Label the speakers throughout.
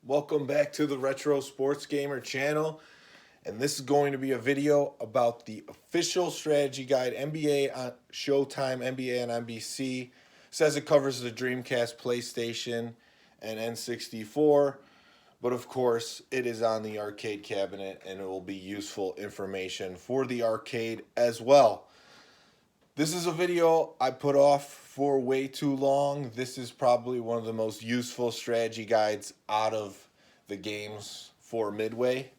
Speaker 1: Welcome back to the Retro Sports Gamer channel. And this is going to be a video about the official strategy guide, NBA on Showtime, NBA on NBC. It says it covers the Dreamcast, PlayStation, and N64. But of course, it is on the arcade cabinet and it will be useful information for the arcade as well. This is a video I put off for way too long. This is probably one of the most useful strategy guides out of the games for Midway.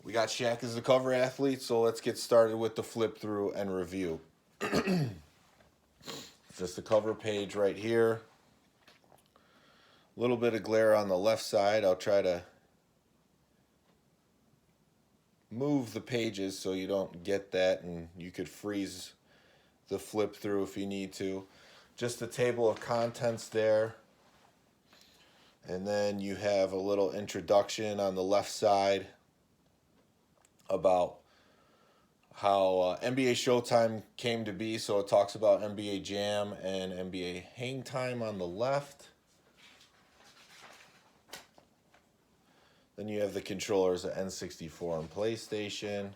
Speaker 1: We got Shaq as the cover athlete, so let's get started with the flip through and review. Just the cover page right here. A little bit of glare on the left side. I'll try to move the pages so you don't get that, and you could freeze the flip through if you need to. Just a table of contents there. And then you have a little introduction on the left side about how NBA Showtime came to be. So it talks about NBA Jam and NBA Hang Time on the left. Then you have the controllers of N64 and PlayStation.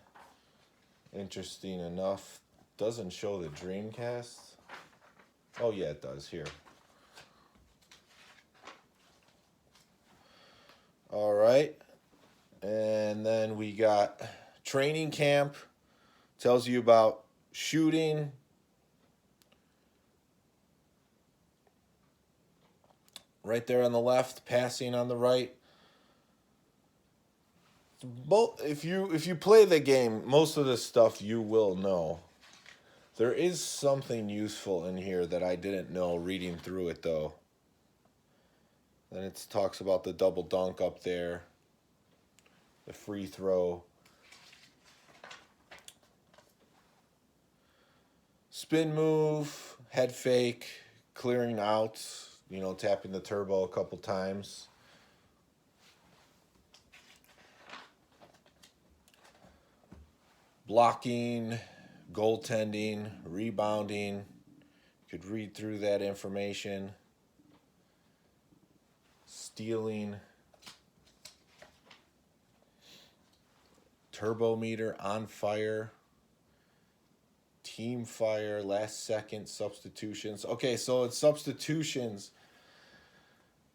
Speaker 1: Interesting enough, doesn't show the Dreamcast. Oh yeah, it does here. All right. And then we got training camp. Tells you about shooting. Right there on the left, passing on the right. If you play the game, most of this stuff you will know. There is something useful in here that I didn't know reading through it though. Then it talks about the double dunk up there, the free throw, spin move, head fake, clearing out, tapping the turbo a couple times. Blocking, goaltending, rebounding. You could read through that information. Stealing. Turbo meter on fire. Team fire, last second substitutions. Okay, so it's substitutions.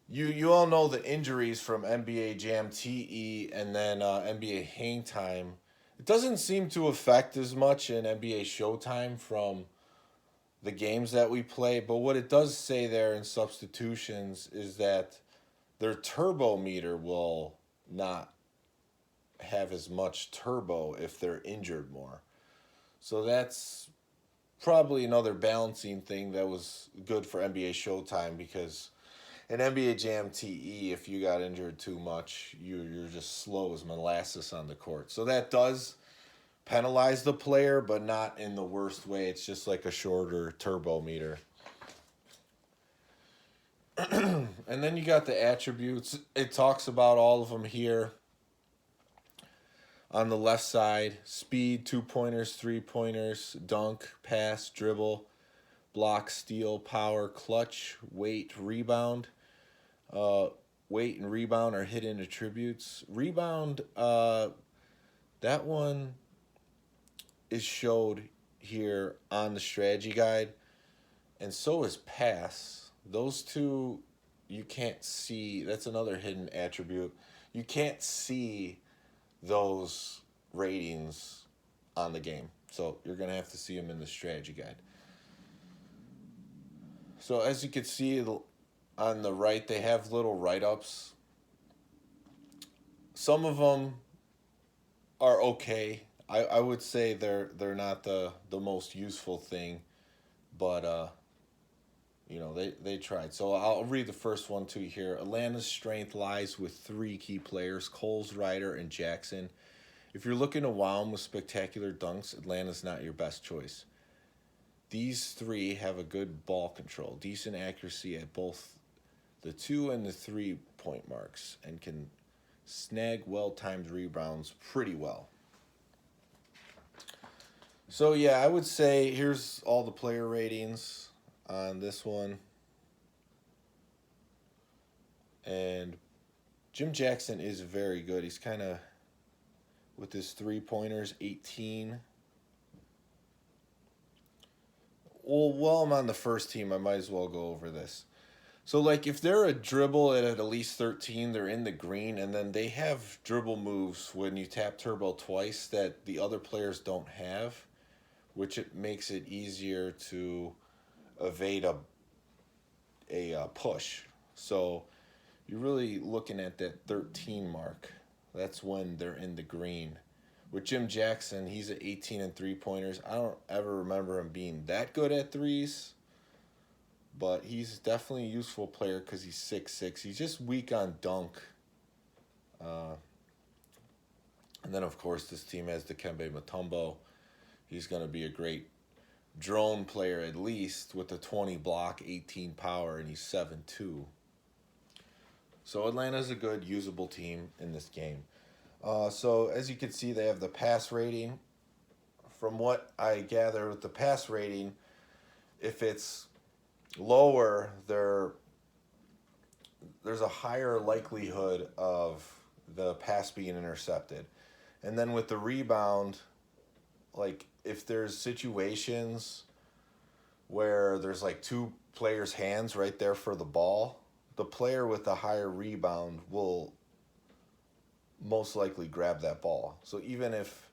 Speaker 1: You all know the injuries from NBA Jam TE and then NBA Hang Time. It doesn't seem to affect as much in NBA Showtime from the games that we play, but what it does say there in substitutions is that their turbo meter will not have as much turbo if they're injured more. So that's probably another balancing thing that was good for NBA Showtime, because in NBA Jam TE, if you got injured too much, you're just slow as molasses on the court. So that does penalize the player, but not in the worst way. It's just like a shorter turbo meter. And then you got the attributes. It talks about all of them here. On the left side, speed, 2-pointers, 3-pointers, dunk, pass, dribble, block, steal, power, clutch, weight, rebound. Weight and rebound are hidden attributes. Rebound, that one is showed here on the strategy guide, and so is pass. Those two you can't see. That's another hidden attribute. You can't see those ratings on the game, so you're gonna have to see them in the strategy guide. So as you can see on the right, they have little write-ups. Some of them are okay. I would say they're not the most useful thing, but they tried. So I'll read the first one to you here. Atlanta's strength lies with 3 key players: Coles, Ryder, and Jackson. If you're looking to wow them with spectacular dunks, Atlanta's not your best choice. These 3 have a good ball control, decent accuracy at both the 2 and the 3-point marks, and can snag well-timed rebounds pretty well. So yeah, I would say here's all the player ratings on this one. And Jim Jackson is very good. He's kind of, with his three-pointers, 18. Well, while I'm on the first team, I might as well go over this. So, like, if they're a dribble at least 13, they're in the green, and then they have dribble moves when you tap turbo twice that the other players don't have, which it makes it easier to evade a push. So, you're really looking at that 13 mark. That's when they're in the green. With Jim Jackson, he's at 18 and three-pointers. I don't ever remember him being that good at threes, but he's definitely a useful player because he's 6'6". He's just weak on dunk. And then, of course, this team has Dikembe Mutombo. He's going to be a great drone player at least with a 20 block, 18 power, and he's 7'2". So Atlanta's a good, usable team in this game. So as you can see, they have the pass rating. From what I gather with the pass rating, if it's lower, there's a higher likelihood of the pass being intercepted. And then with the rebound, like if there's situations where there's like two players' hands right there for the ball, the player with the higher rebound will most likely grab that ball. So even if,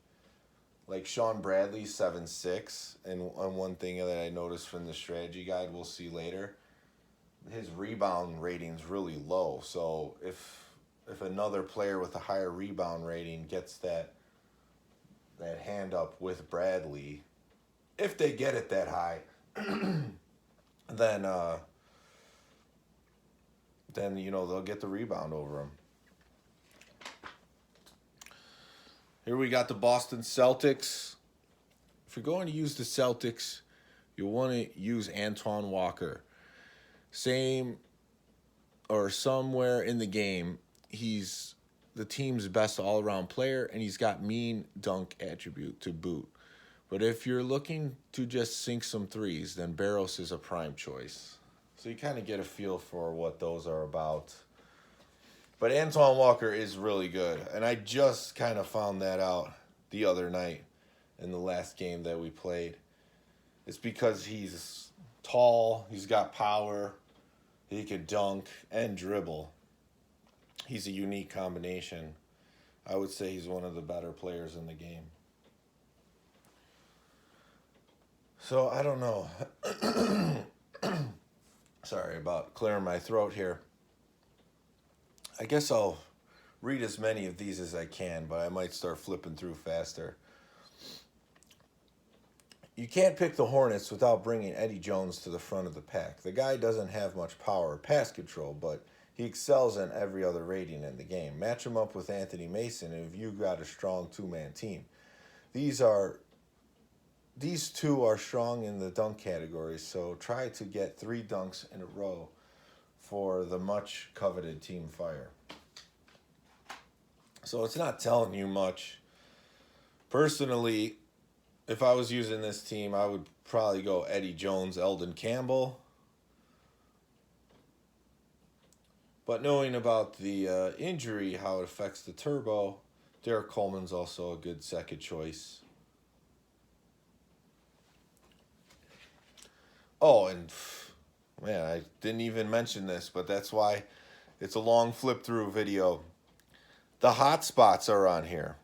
Speaker 1: like, Sean Bradley's 7'6", and one thing that I noticed from the strategy guide we'll see later, his rebound rating's really low. So if another player with a higher rebound rating gets that hand up with Bradley, if they get it that high, then they'll get the rebound over him. Here we got the Boston Celtics. If you're going to use the Celtics, you'll want to use Antoine Walker. Same or somewhere in the game, he's the team's best all-around player, and he's got mean dunk attribute to boot. But if you're looking to just sink some threes, then Barros is a prime choice. So you kind of get a feel for what those are about. But Antoine Walker is really good, and I just kind of found that out the other night in the last game that we played. It's because he's tall, he's got power, he can dunk and dribble. He's a unique combination. I would say he's one of the better players in the game. So, I don't know. Sorry about clearing my throat here. I guess I'll read as many of these as I can, but I might start flipping through faster. You can't pick the Hornets without bringing Eddie Jones to the front of the pack. The guy doesn't have much power or pass control, but he excels in every other rating in the game. Match him up with Anthony Mason, and you've got a strong two-man team. These two are strong in the dunk category, so try to get 3 dunks in a row for the much coveted team fire. So it's not telling you much. Personally, if I was using this team, I would probably go Eddie Jones, Eldon Campbell. But knowing about the injury, how it affects the turbo, Derek Coleman's also a good second choice. Oh, and man, I didn't even mention this, but that's why it's a long flip-through video. The hotspots are on here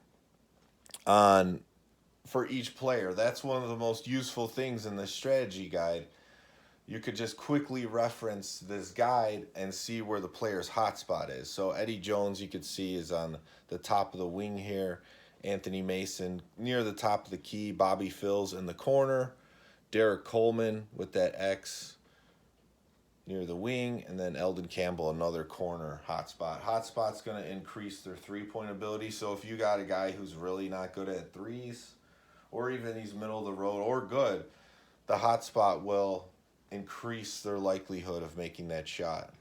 Speaker 1: for each player. That's one of the most useful things in this strategy guide. You could just quickly reference this guide and see where the player's hotspot is. So Eddie Jones, you could see, is on the top of the wing here. Anthony Mason near the top of the key. Bobby Phil's in the corner. Derek Coleman with that X near the wing, and then Eldon Campbell, another corner hotspot. Hotspot's going to increase their three-point ability, so if you got a guy who's really not good at threes, or even he's middle of the road or good, the hotspot will increase their likelihood of making that shot.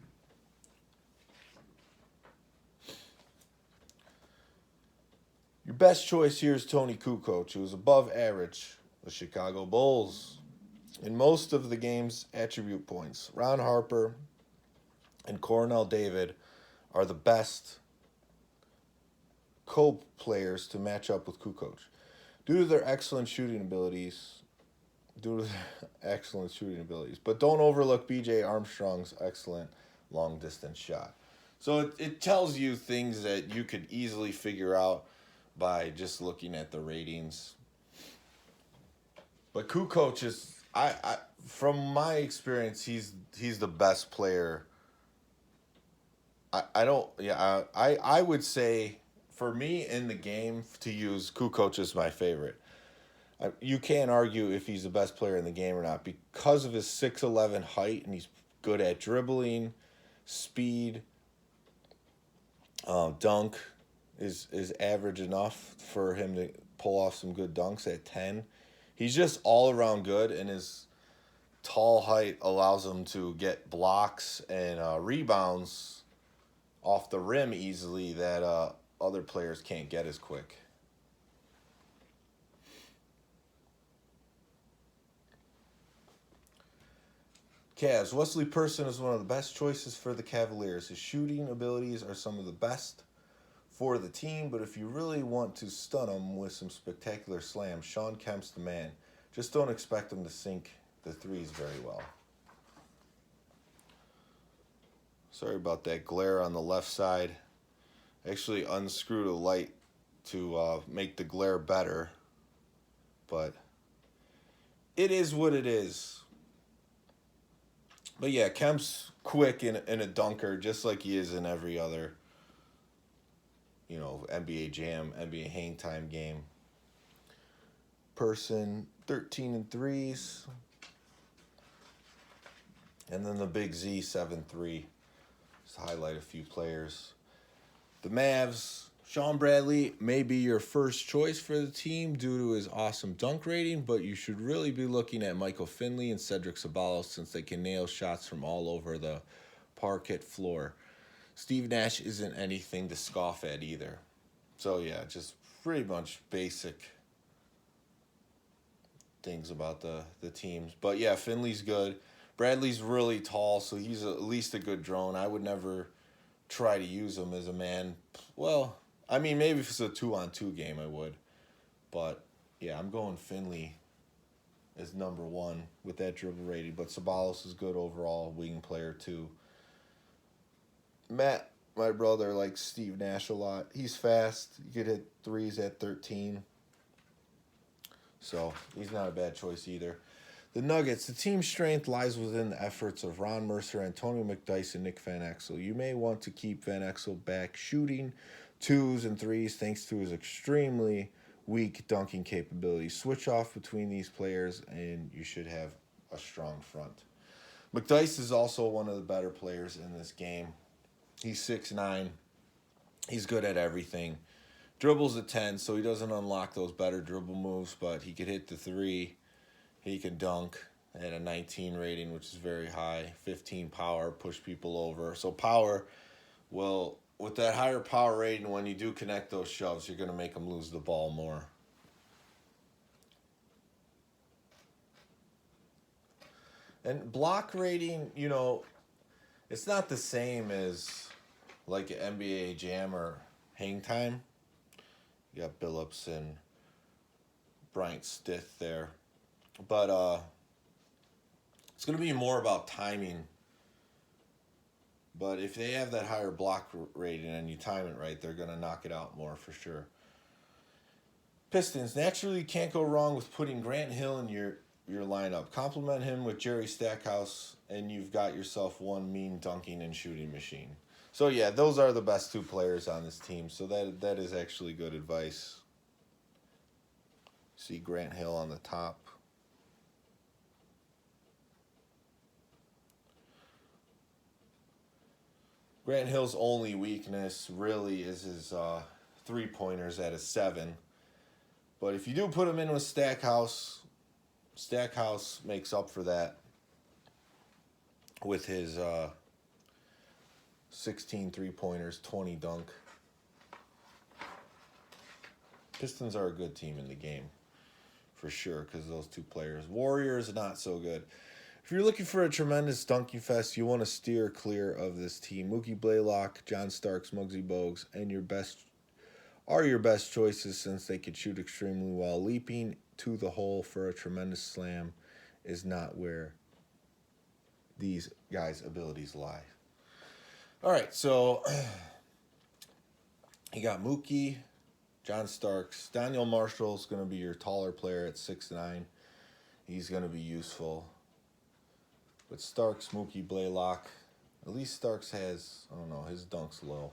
Speaker 1: Your best choice here is Tony Kukoc, who is above average, the Chicago Bulls. In most of the game's attribute points, Ron Harper and Cornell David are the best co-players to match up with Kukoc. Due to their excellent shooting abilities, but don't overlook BJ Armstrong's excellent long distance shot. So it tells you things that you could easily figure out by just looking at the ratings. But Kukoc is I from my experience he's the best player. I don't yeah I would say for me in the game to use Kukoc as my favorite. You can't argue if he's the best player in the game or not because of his 6'11" height, and he's good at dribbling, speed, dunk is average enough for him to pull off some good dunks at 10. He's just all around good, and his tall height allows him to get blocks and rebounds off the rim easily that other players can't get as quick. Cavs. Wesley Person is one of the best choices for the Cavaliers. His shooting abilities are some of the best for the team, but if you really want to stun him with some spectacular slams, Shawn Kemp's the man. Just don't expect him to sink the threes very well. Sorry about that glare on the left side. I actually unscrewed a light to make the glare better, but it is what it is. But yeah, Kemp's quick and a dunker, just like he is in every other, NBA Jam, NBA Hang Time game. Person, 13 and threes. And then the big Z, 7-3. Just highlight a few players. The Mavs, Sean Bradley may be your first choice for the team due to his awesome dunk rating, but you should really be looking at Michael Finley and Cedric Ceballos since they can nail shots from all over the parquet floor. Steve Nash isn't anything to scoff at either. So yeah, just pretty much basic things about the teams. But yeah, Finley's good. Bradley's really tall, so he's at least a good drone. I would never try to use him as a man. Well, I mean, maybe if it's a 2-on-2 game, I would. But yeah, I'm going Finley as number one with that dribble rating. But Ceballos is good overall, wing player too. Matt, my brother, likes Steve Nash a lot. He's fast. You could hit threes at 13. So he's not a bad choice either. The Nuggets, the team's strength lies within the efforts of Ron Mercer, Antonio McDyess, and Nick Van Exel. You may want to keep Van Exel back shooting 2s and 3s thanks to his extremely weak dunking capabilities. Switch off between these players and you should have a strong front. McDyess is also one of the better players in this game. He's 6'9". He's good at everything. Dribbles a 10, so he doesn't unlock those better dribble moves, but he could hit the 3. He can dunk at a 19 rating, which is very high. 15 power, push people over. So power will, with that higher power rating, when you do connect those shoves, you're going to make them lose the ball more. And block rating, it's not the same as like an NBA Jam or Hang Time. You got Billups and Bryant Stith there. But it's going to be more about timing. But if they have that higher block rating and you time it right, they're going to knock it out more for sure. Pistons, naturally you can't go wrong with putting Grant Hill in your lineup. Complement him with Jerry Stackhouse, and you've got yourself one mean dunking and shooting machine. So yeah, those are the best 2 players on this team. So that is actually good advice. See Grant Hill on the top. Grant Hill's only weakness really is his 3-pointers at a 7. But if you do put him in with Stackhouse makes up for that with his 16 3-pointers, 20 dunk. Pistons are a good team in the game, for sure, because those 2 players. Warriors, not so good. If you're looking for a tremendous dunking fest, you want to steer clear of this team. Mookie Blaylock, John Starks, Muggsy Bogues, and your best are your best choices since they could shoot extremely well. Leaping to the hole for a tremendous slam is not where these guys' abilities lie. All right, so you got Mookie, John Starks. Daniel Marshall's going to be your taller player at 6'9". He's going to be useful. But Starks, Mookie, Blaylock, at least Starks has, I don't know, his dunk's low.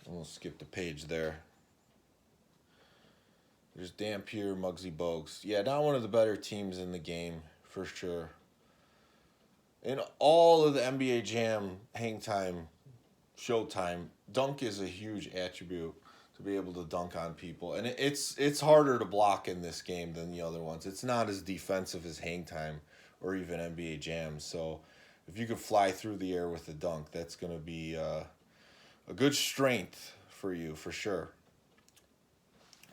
Speaker 1: We'll skip the page there. There's Dampier, Muggsy Bogues. Yeah, not one of the better teams in the game, for sure. In all of the NBA Jam hang time, showtime, dunk is a huge attribute to be able to dunk on people. And it's harder to block in this game than the other ones. It's not as defensive as hang time or even NBA Jam. So if you could fly through the air with a dunk, that's going to be a good strength for you, for sure.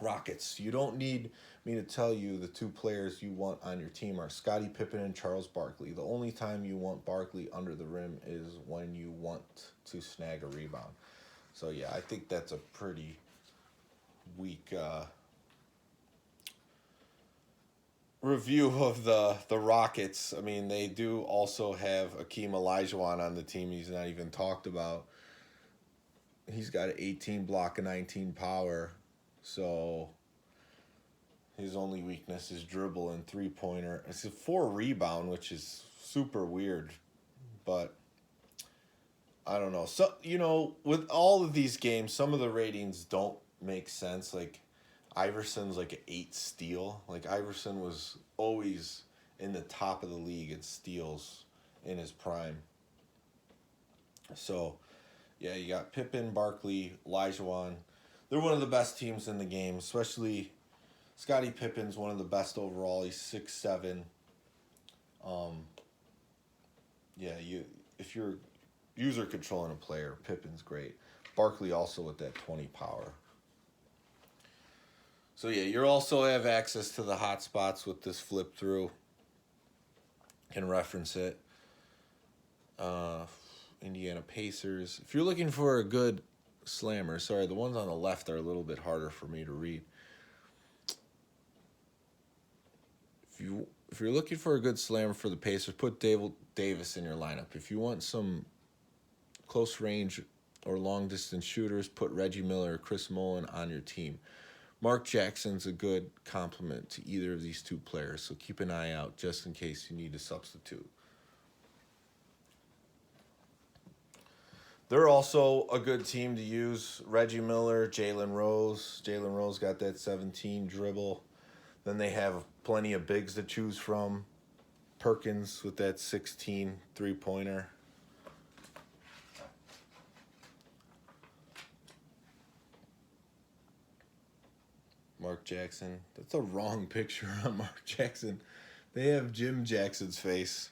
Speaker 1: Rockets. You don't need me to tell you the two players you want on your team are Scottie Pippen and Charles Barkley. The only time you want Barkley under the rim is when you want to snag a rebound. So, yeah, I think that's a pretty weak review of the Rockets. I mean, they do also have Akeem Olajuwon on the team. He's not even talked about. He's got an 18 block and 19 power. So his only weakness is dribble and three-pointer. It's a 4 rebound, which is super weird. But I don't know. So, with all of these games, some of the ratings don't make sense. Like Iverson's like an 8 steal. Like Iverson was always in the top of the league in steals in his prime. So, yeah, you got Pippen, Barkley, Olajuwon. They're one of the best teams in the game, especially Scottie Pippen's one of the best overall. He's 6'7". If you're user controlling a player, Pippen's great. Barkley also with that 20 power. So yeah, you also have access to the hotspots with this flip through. Can reference it. Indiana Pacers. If you're looking for a good slammer, sorry, the ones on the left are a little bit harder for me to read. If you're looking for a good slammer for the Pacers, put Davis in your lineup. If you want some close range or long distance shooters, put Reggie Miller or Chris Mullin on your team. Mark Jackson's a good complement to either of these two players, so keep an eye out just in case you need a substitute. They're also a good team to use. Reggie Miller, Jalen Rose. Jalen Rose got that 17 dribble. Then they have plenty of bigs to choose from. Perkins with that 16 three-pointer. Mark Jackson. That's a wrong picture on Mark Jackson. They have Jim Jackson's face.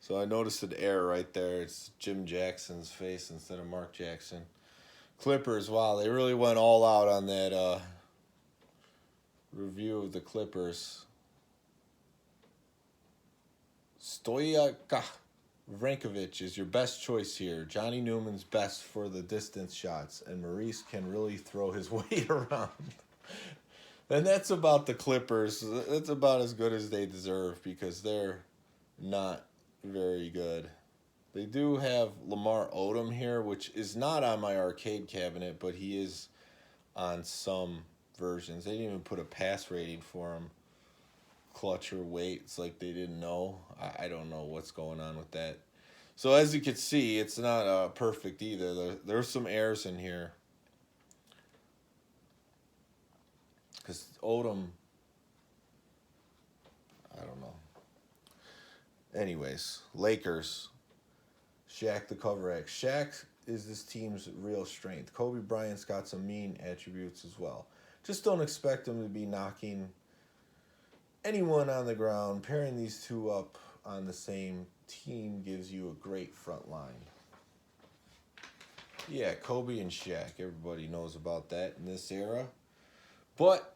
Speaker 1: So I noticed an error right there. It's Jim Jackson's face instead of Mark Jackson. Clippers, wow, they really went all out on that review of the Clippers. Stoyaka Vrankovic is your best choice here. Johnny Newman's best for the distance shots, and Maurice can really throw his weight around. And that's about the Clippers. That's about as good as they deserve because they're not very good. They do have Lamar Odom here, which is not on my arcade cabinet, but he is on some versions. They didn't even put a pass rating for him. Clutch or weight. It's like they didn't know. I don't know what's going on with that. So as you can see, it's not perfect either. There's some errors in here. Because Odom, I don't know. Anyways, Lakers. Shaq the cover act. Shaq is this team's real strength. Kobe Bryant's got some mean attributes as well. Just don't expect him to be knocking anyone on the ground. Pairing these two up on the same team gives you a great front line. Yeah, Kobe and Shaq. Everybody knows about that in this era. But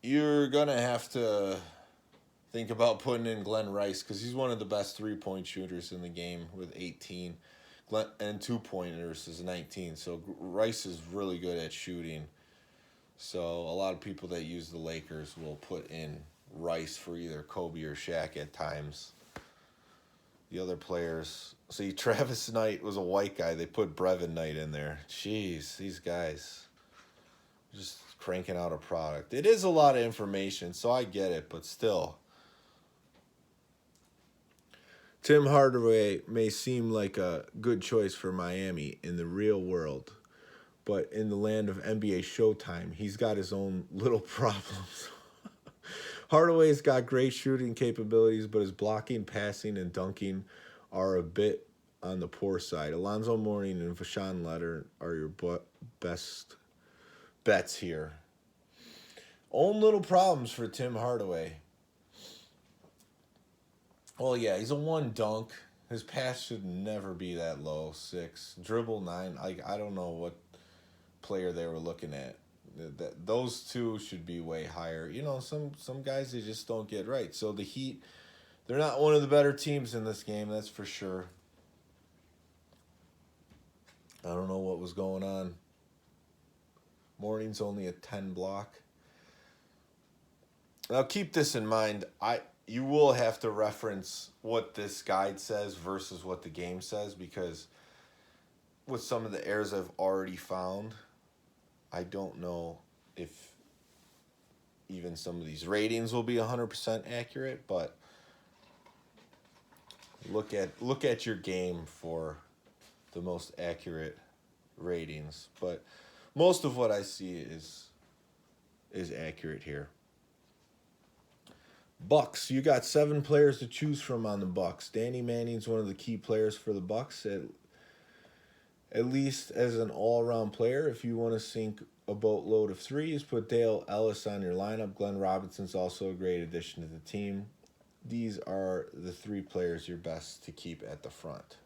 Speaker 1: you're going to have to think about putting in Glenn Rice because he's one of the best three-point shooters in the game with 18. and 2-pointers is 19. So Rice is really good at shooting. So a lot of people that use the Lakers will put in Rice for either Kobe or Shaq at times. The other players, see, Travis Knight was a white guy. They put Brevin Knight in there. Jeez, these guys just cranking out a product. It is a lot of information, so I get it, but still. Tim Hardaway may seem like a good choice for Miami in the real world, but in the land of NBA Showtime, he's got his own little problems. Hardaway's got great shooting capabilities, but his blocking, passing, and dunking are a bit on the poor side. Alonzo Mourning and Vashawn Leonard are your best bets here. Own little problems for Tim Hardaway. Well, yeah, he's a 1 dunk. His pass should never be that low. 6. Dribble 9. I don't know what player they were looking at. Those two should be way higher. You know, some guys they just don't get right. So the Heat, they're not one of the better teams in this game, that's for sure. I don't know what was going on. Morning's only a 10 block. Now keep this in mind. You will have to reference what this guide says versus what the game says, because with some of the errors I've already found, I don't know if even some of these ratings will be 100% accurate, but look at your game for the most accurate ratings. But most of what I see is accurate here. Bucks, you got 7 players to choose from on the Bucks. Danny Manning's one of the key players for the Bucks, at least as an all-around player. If you want to sink a boatload of threes, put Dale Ellis on your lineup. Glenn Robinson's also a great addition to the team. These are the 3 players you're best to keep at the front.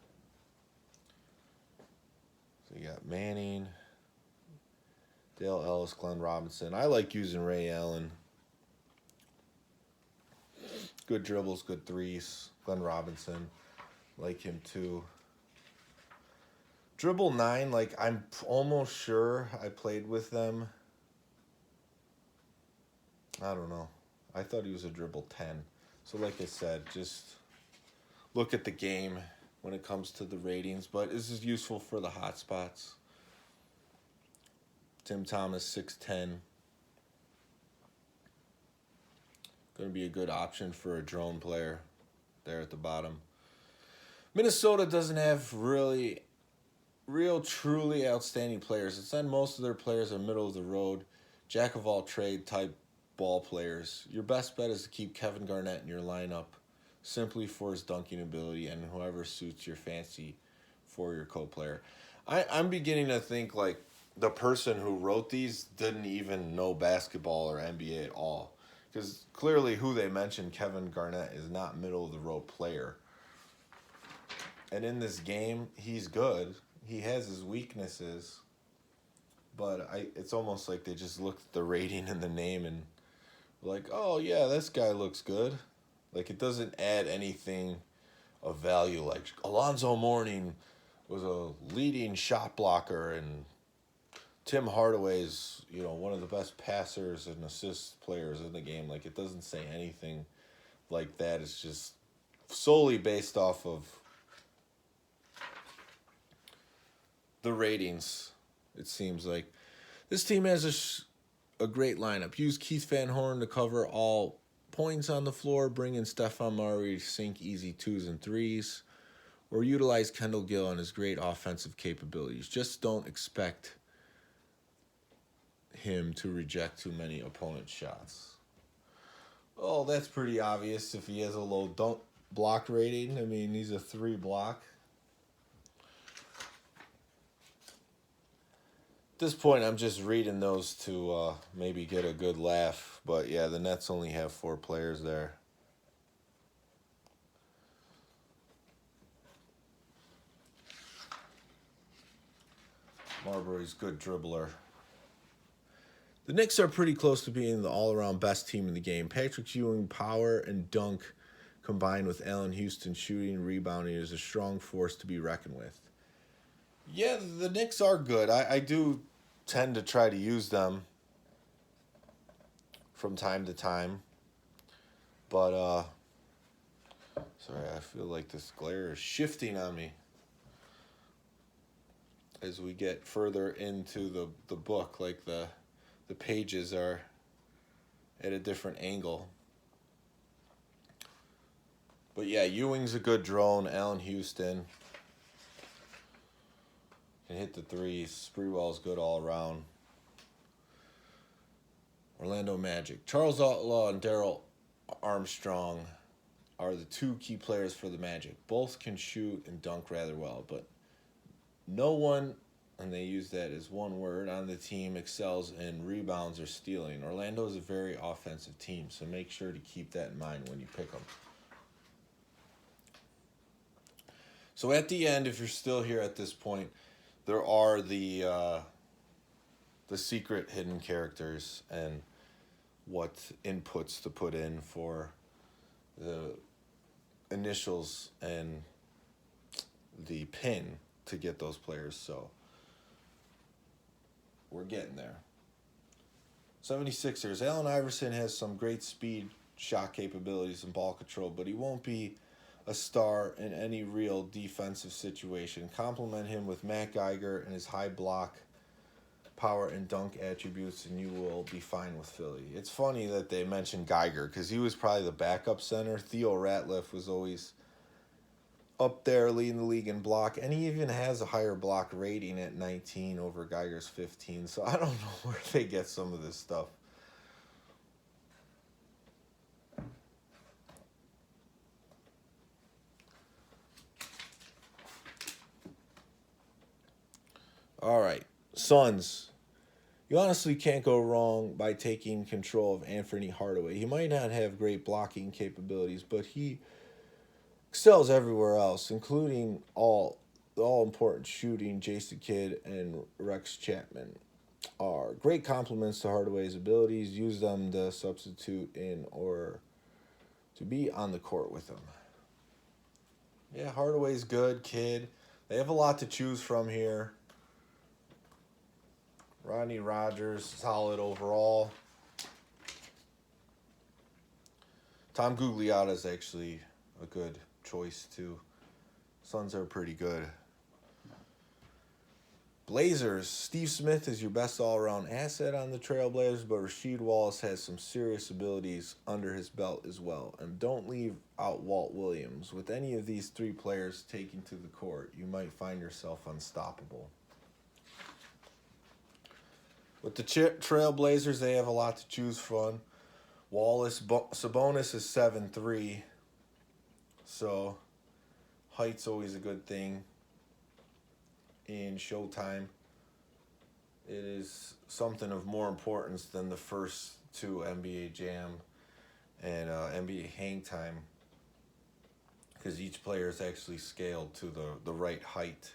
Speaker 1: So you got Manning, Dale Ellis, Glenn Robinson. I like using Ray Allen. Good dribbles, good threes. Glenn Robinson, like him too. Dribble 9, like I'm almost sure I played with them. I don't know. I thought he was a dribble 10. So like I said, just look at the game when it comes to the ratings. But this is useful for the hotspots. Tim Thomas, 6'10". Going to be a good option for a drone player there at the bottom. Minnesota doesn't have truly outstanding players. Instead, most of their players are middle of the road, jack of all trade type ball players. Your best bet is to keep Kevin Garnett in your lineup simply for his dunking ability and whoever suits your fancy for your co-player. I'm beginning to think like the person who wrote these didn't even know basketball or NBA at all. Because clearly who they mentioned, Kevin Garnett, is not middle-of-the-road player. And in this game, he's good. He has his weaknesses. But it's almost like they just looked at the rating and the name and were like, oh, yeah, this guy looks good. Like, it doesn't add anything of value. Like, Alonzo Mourning was a leading shot blocker, and Tim Hardaway's, one of the best passers and assist players in the game. Like, it doesn't say anything like that. It's just solely based off of the ratings, it seems like. This team has a great lineup. Use Keith Van Horn to cover all points on the floor. Bring in Stephon Marbury to sink easy 2s and 3s. Or utilize Kendall Gill and his great offensive capabilities. Just don't expect him to reject too many opponent shots. Oh, that's pretty obvious if he has a low dunk block rating. I mean, he's a 3 block. At this point, I'm just reading those to maybe get a good laugh. But yeah, the Nets only have 4 players there. Marbury's good dribbler. The Knicks are pretty close to being the all-around best team in the game. Patrick Ewing power and dunk combined with Allen Houston shooting and rebounding is a strong force to be reckoned with. Yeah, the Knicks are good. I do tend to try to use them from time to time. But sorry, I feel like this glare is shifting on me as we get further into the book. Like the pages are at a different angle. But yeah, Ewing's a good drone. Allen Houston can hit the threes. Sprewell's good all around. Orlando Magic. Charles Outlaw and Daryl Armstrong are the two key players for the Magic. Both can shoot and dunk rather well, but no one, and they use that as one word, on the team excels in rebounds or stealing. Orlando is a very offensive team, so make sure to keep that in mind when you pick them. So at the end, if you're still here at this point, there are the secret hidden characters and what inputs to put in for the initials and the pin to get those players. So we're getting there. 76ers. Allen Iverson has some great speed, shot capabilities, and ball control, but he won't be a star in any real defensive situation. Complement him with Matt Geiger and his high block, power, and dunk attributes, and you will be fine with Philly. It's funny that they mentioned Geiger because he was probably the backup center. Theo Ratliff was always up there leading the league in block, and he even has a higher block rating at 19 over Geiger's 15. So I don't know where they get some of this stuff. All right, Suns. You honestly can't go wrong by taking control of Anthony Hardaway. He might not have great blocking capabilities, but he excels everywhere else, including the all important shooting. Jason Kidd and Rex Chapman are great complements to Hardaway's abilities. Use them to substitute in or to be on the court with him. Yeah, Hardaway's good, Kidd. They have a lot to choose from here. Rodney Rogers, solid overall. Tom Gugliotta is actually a good choice too. Suns are pretty good. Blazers. Steve Smith is your best all-around asset on the Trailblazers, but Rasheed Wallace has some serious abilities under his belt as well. And don't leave out Walt Williams. With any of these three players taken to the court, you might find yourself unstoppable. With the Trailblazers, they have a lot to choose from. Sabonis is 7'3", so height's always a good thing in Showtime. It is something of more importance than the first two NBA Jam and NBA Hang Time, because each player is actually scaled to the right height.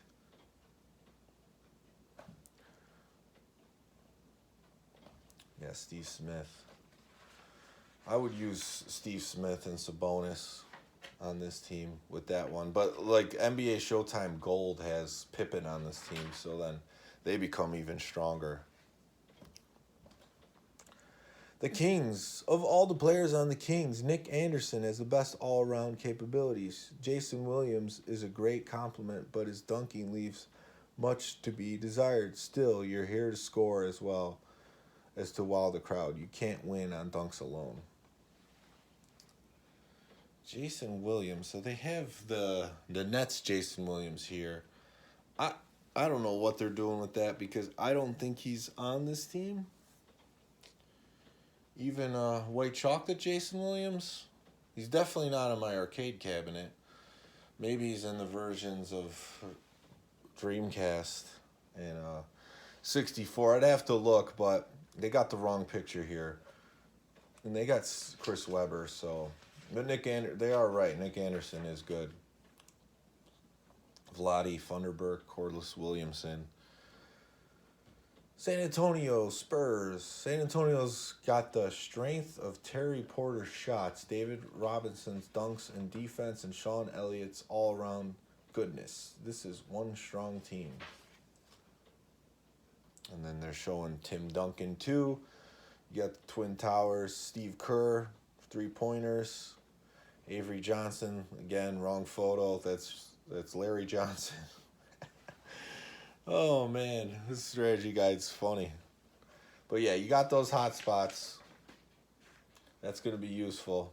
Speaker 1: Yeah, Steve Smith. I would use Steve Smith and Sabonis on this team with that one. But like NBA Showtime Gold has Pippen on this team, so then they become even stronger. The Kings. Of all the players on the Kings, Nick Anderson has the best all-around capabilities. Jason Williams is a great compliment, but his dunking leaves much to be desired. Still, you're here to score as well as to wow the crowd. You can't win on dunks alone. Jason Williams. So they have the Nets Jason Williams here. I don't know what they're doing with that because I don't think he's on this team. Even White Chocolate Jason Williams. He's definitely not in my arcade cabinet. Maybe he's in the versions of Dreamcast and 64. I'd have to look, but they got the wrong picture here. And they got Chris Webber, so... But they are right. Nick Anderson is good. Vlade Funderburk, Cordless Williamson. San Antonio Spurs. San Antonio's got the strength of Terry Porter's shots, David Robinson's dunks and defense, and Sean Elliott's all-around goodness. This is one strong team. And then they're showing Tim Duncan too. You got the Twin Towers, Steve Kerr, 3-pointers. Avery Johnson, again, wrong photo. That's Larry Johnson. Oh man, this strategy guide's funny. But yeah, you got those hotspots. That's going to be useful.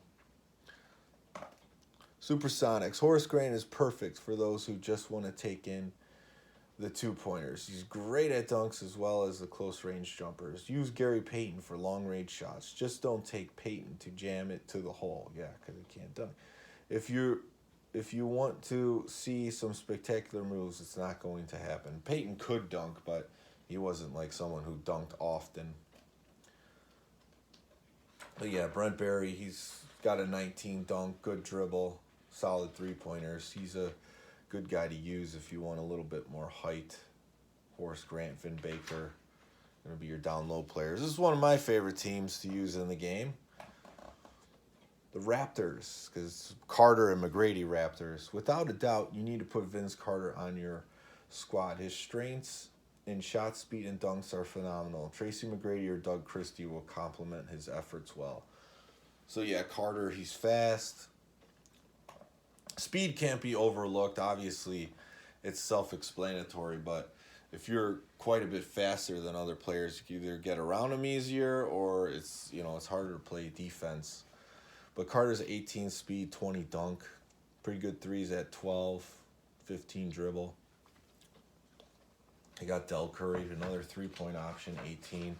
Speaker 1: Supersonics. Horace Grant is perfect for those who just want to take in the 2-pointers. He's great at dunks as well as the close range jumpers. Use Gary Payton for long range shots. Just don't take Payton to jam it to the hole. Yeah, because he can't dunk. If you want to see some spectacular moves, it's not going to happen. Payton could dunk, but he wasn't like someone who dunked often. But yeah, Brent Barry, he's got a 19 dunk, good dribble, solid 3-pointers. He's a good guy to use if you want a little bit more height. Horace Grant, Vin Baker, going to be your down low players. This is one of my favorite teams to use in the game. The Raptors, because Carter and McGrady Raptors. Without a doubt, you need to put Vince Carter on your squad. His strengths in shot speed and dunks are phenomenal. Tracy McGrady or Doug Christie will complement his efforts well. So yeah, Carter, he's fast. Speed can't be overlooked. Obviously, it's self-explanatory, but if you're quite a bit faster than other players, you can either get around them easier or it's harder to play defense. But Carter's 18 speed, 20 dunk. Pretty good threes at 12, 15 dribble. You got Del Curry, another 3-point option, 18.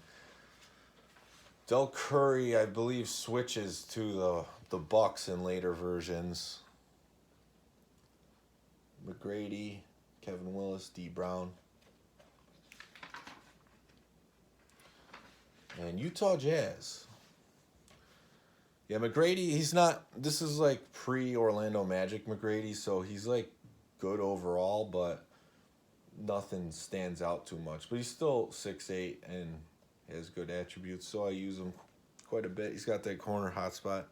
Speaker 1: Del Curry, I believe, switches to the Bucks in later versions. McGrady, Kevin Willis, D. Brown. And Utah Jazz. Yeah, McGrady, he's not, this is like pre-Orlando Magic McGrady, so he's like good overall, but nothing stands out too much. But he's still 6'8" and has good attributes, so I use him quite a bit. He's got that corner hotspot.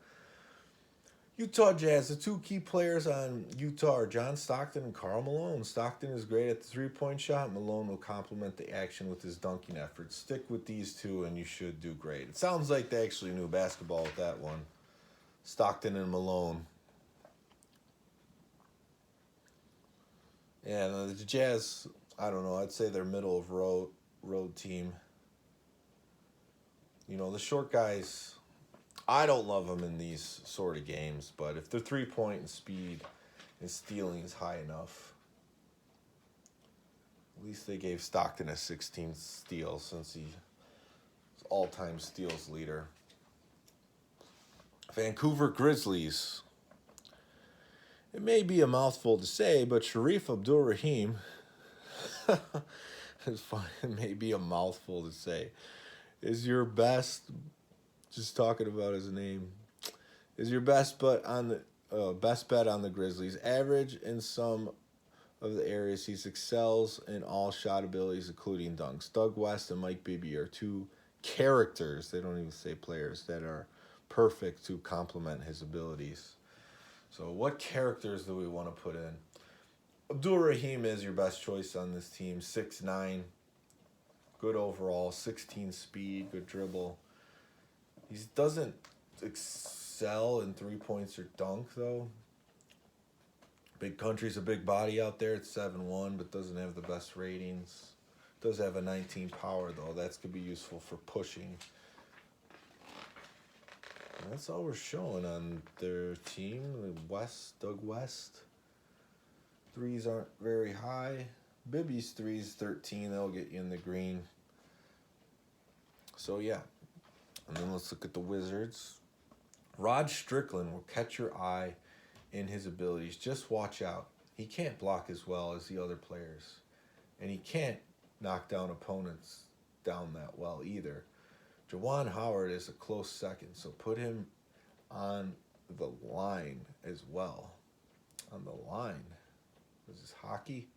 Speaker 1: Utah Jazz, the two key players on Utah are John Stockton and Karl Malone. Stockton is great at the 3-point shot. Malone will complement the action with his dunking efforts. Stick with these two and you should do great. It sounds like they actually knew basketball with that one. Stockton and Malone. Yeah, the Jazz, I don't know, I'd say they're middle of road team. The short guys, I don't love them in these sort of games, but if their 3-point and speed and stealing is high enough, at least they gave Stockton a 16 steal since he's all-time steals leader. Vancouver Grizzlies. It may be a mouthful to say, but Sharif Abdul-Rahim, it's fine, it may be a mouthful to say, is your best, just talking about his name, is your best bet on the Grizzlies. Average in some of the areas, he excels in all shot abilities, including dunks. Doug West and Mike Bibby are two characters, they don't even say players, that are perfect to complement his abilities. So what characters do we want to put in? Abdul-Rahim is your best choice on this team. 6'9", good overall, 16 speed, good dribble. He doesn't excel in 3-points or dunk, though. Big Country's a big body out there. It's 7'1", but doesn't have the best ratings. Does have a 19 power, though. That's could be useful for pushing. And that's all we're showing on their team. Doug West. Threes aren't very high. Bibby's 3's 13. That'll get you in the green. So, yeah. And then let's look at the Wizards. Rod Strickland will catch your eye in his abilities. Just watch out. He can't block as well as the other players. And he can't knock down opponents down that well either. Juwan Howard is a close second, so put him on the line as well. On the line. This is hockey.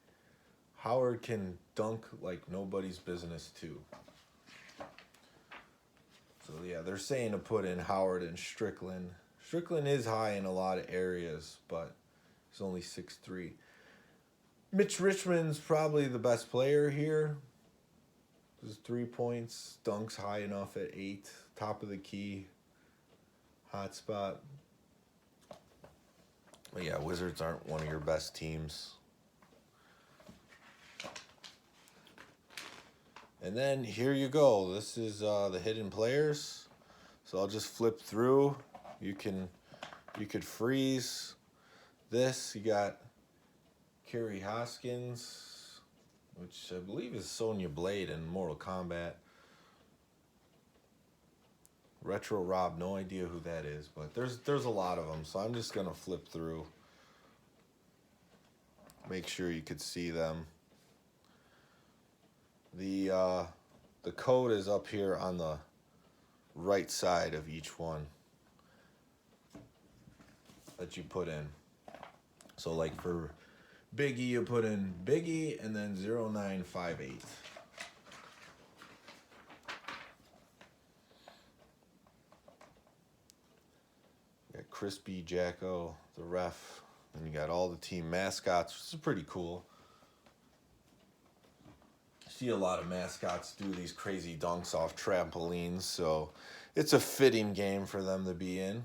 Speaker 1: Howard can dunk like nobody's business too. So yeah, they're saying to put in Howard and Strickland. Strickland is high in a lot of areas, but he's only 6'3". Mitch Richmond's probably the best player here. This is 3 points. Dunks high enough at 8. Top of the key. Hotspot. But yeah, Wizards aren't one of your best teams. And then here you go. This is the hidden players. So I'll just flip through. You could freeze this. You got Kerry Hoskins, which I believe is Sonya Blade in Mortal Kombat. Retro Rob, no idea who that is, but there's a lot of them, so I'm just gonna flip through. Make sure you could see them. The code is up here on the right side of each one that you put in. So like for Biggie, you put in Biggie and then 0958. You got Crispy Jacko, the ref, and you got all the team mascots, which is pretty cool. See a lot of mascots do these crazy dunks off trampolines, so it's a fitting game for them to be in.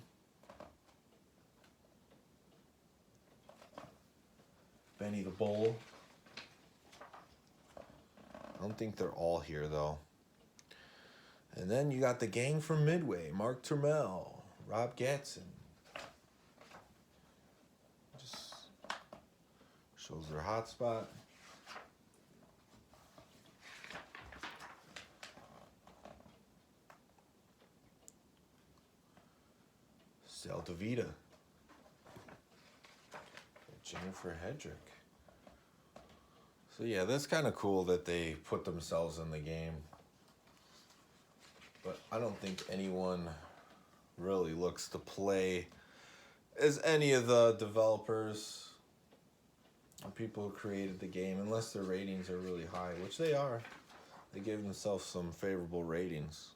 Speaker 1: Benny the Bull. I don't think they're all here though. And then you got the gang from Midway, Mark Turmel, Rob Gatson. Just shows their hotspot. Zelda Vita. Jennifer Hedrick. So yeah, that's kind of cool that they put themselves in the game. But I don't think anyone really looks to play as any of the developers or people who created the game, unless their ratings are really high, which they are. They gave themselves some favorable ratings.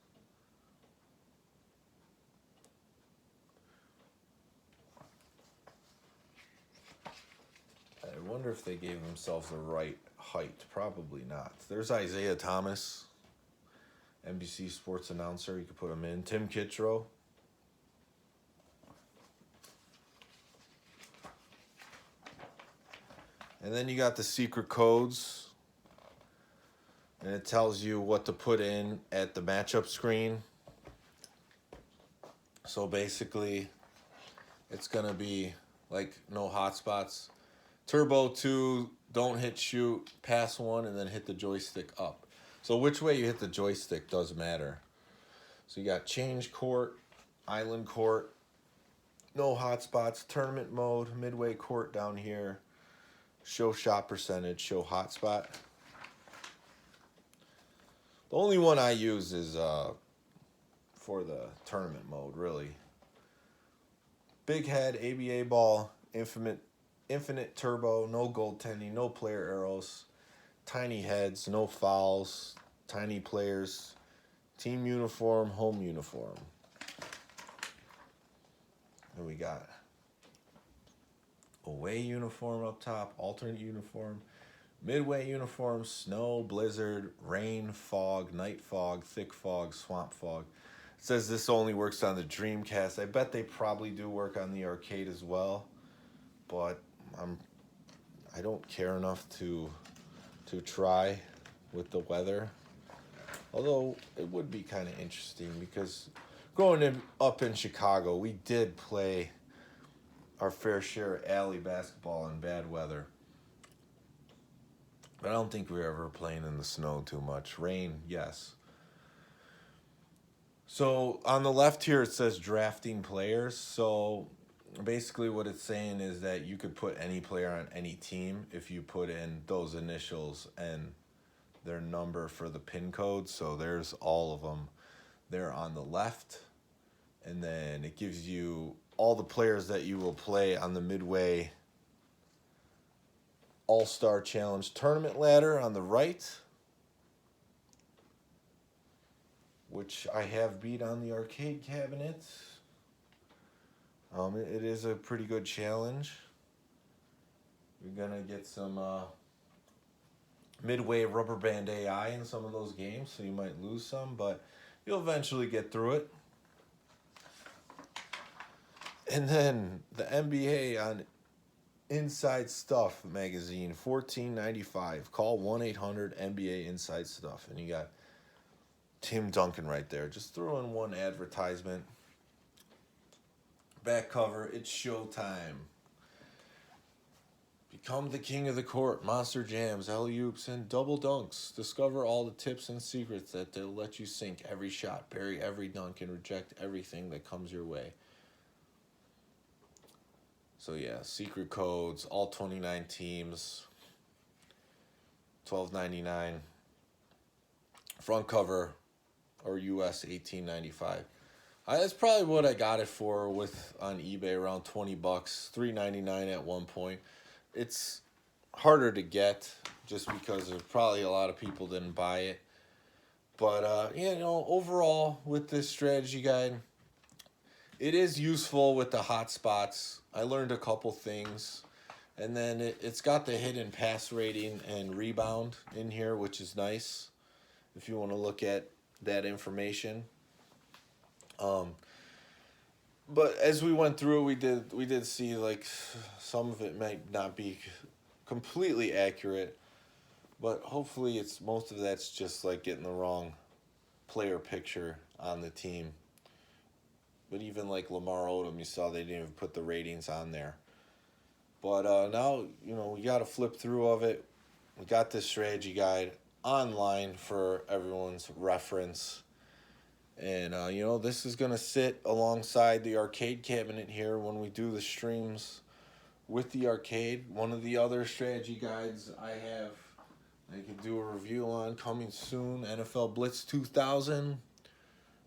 Speaker 1: I wonder if they gave themselves the right height. Probably not. There's Isaiah Thomas, NBC sports announcer. You could put him in. Tim Kittredge. And then you got the secret codes. And it tells you what to put in at the matchup screen. So basically, it's going to be like no hotspots. Turbo 2, don't hit shoot, pass 1, and then hit the joystick up. So which way you hit the joystick does matter. So you got change court, island court, no hotspots, tournament mode, midway court down here, show shot percentage, show hotspot. The only one I use is for the tournament mode, really. Big head, ABA ball, infinite turbo, no goaltending, no player arrows, tiny heads, no fouls, tiny players, team uniform, home uniform. And we got away uniform up top, alternate uniform, midway uniform, snow, blizzard, rain, fog, night fog, thick fog, swamp fog. It says this only works on the Dreamcast. I bet they probably do work on the arcade as well, but I don't care enough to try with the weather. Although it would be kind of interesting because growing up in Chicago, we did play our fair share of alley basketball in bad weather. But I don't think we were ever playing in the snow too much. Rain, yes. So on the left here it says drafting players. So basically what it's saying is that you could put any player on any team if you put in those initials and their number for the pin code. So there's all of them there on the left. And then it gives you all the players that you will play on the Midway All-Star Challenge Tournament ladder on the right, which I have beat on the arcade cabinet. It is a pretty good challenge. You're gonna get some midway rubber band AI in some of those games, so you might lose some, but you'll eventually get through it. And then the NBA on Inside Stuff magazine, $14.95. Call 1-800-NBA Inside Stuff, and you got Tim Duncan right there. Just throw in one advertisement. Back cover, it's showtime. Become the king of the court. Monster jams, alley-oops, and double dunks. Discover all the tips and secrets that they'll let you sink every shot, bury every dunk, and reject everything that comes your way. So yeah, secret codes, all 29 teams, $12.99. Front cover, or US $18.95. That's probably what I got it for with on eBay, around $20, $3.99 at one point. It's harder to get just because there's probably a lot of people didn't buy it. But overall with this strategy guide, it is useful with the hotspots. I learned a couple things. And then it's got the hidden pass rating and rebound in here, which is nice if you want to look at that information. But as we went through, we did see like some of it might not be completely accurate, but hopefully most of that's just like getting the wrong player picture on the team. But even like Lamar Odom, you saw they didn't even put the ratings on there. But now, we got a flip through of it. We got this strategy guide online for everyone's reference. And, this is going to sit alongside the arcade cabinet here when we do the streams with the arcade. One of the other strategy guides I could do a review on coming soon, NFL Blitz 2000,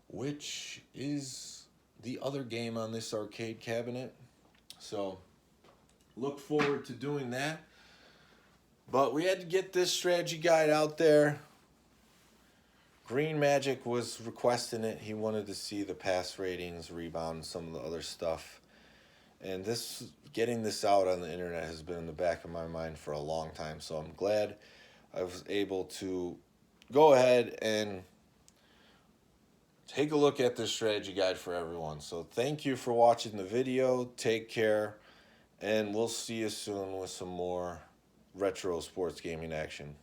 Speaker 1: which is the other game on this arcade cabinet. So look forward to doing that. But we had to get this strategy guide out there. Green Magic was requesting it. He wanted to see the pass ratings, rebound, some of the other stuff. And getting this out on the internet has been in the back of my mind for a long time. So I'm glad I was able to go ahead and take a look at this strategy guide for everyone. So thank you for watching the video. Take care. And we'll see you soon with some more retro sports gaming action.